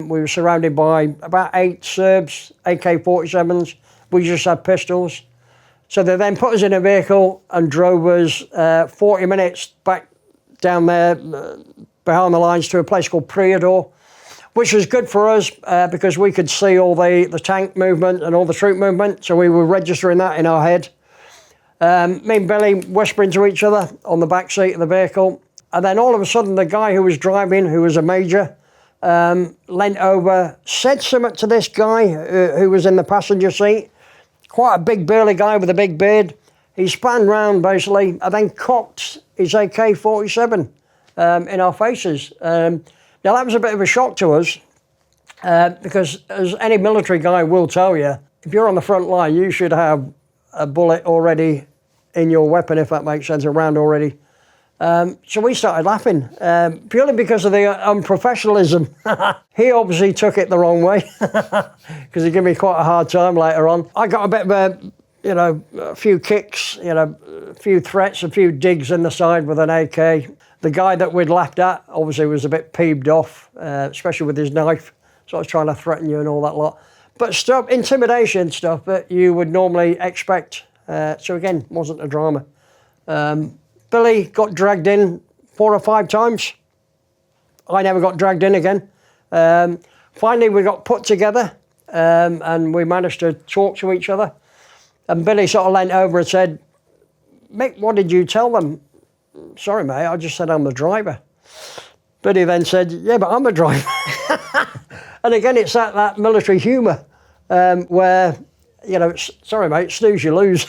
We were surrounded by about 8 Serbs, AK-47s. We just had pistols. So they then put us in a vehicle and drove us 40 minutes back down there behind the lines to a place called Prijedor, which was good for us because we could see all the tank movement and all the troop movement. So we were registering that in our head. Me and Billy whispering to each other on the back seat of the vehicle. And then all of a sudden, the guy who was driving, who was a major, leant over, said something to this guy who was in the passenger seat. Quite a big burly guy with a big beard. He span round basically and then cocked his AK-47 in our faces. Now that was a bit of a shock to us because as any military guy will tell you, if you're on the front line, you should have a bullet already in your weapon, if that makes sense, a round already. So we started laughing, purely because of the unprofessionalism. He obviously took it the wrong way, because he gave me quite a hard time later on. I got a bit of a few kicks, a few threats, a few digs in the side with an AK. The guy that we'd laughed at obviously was a bit peeved off, especially with his knife. So I was trying to threaten you and all that lot. But stuff, intimidation stuff that you would normally expect. So again, wasn't a drama. Billy got dragged in 4 or 5 times. I never got dragged in again. Finally, we got put together and we managed to talk to each other. And Billy sort of leant over and said, "Mick, what did you tell them?" "Sorry, mate, I just said I'm the driver." Billy then said, "Yeah, but I'm the driver." And again, it's that military humour where, sorry, mate, snooze, you lose.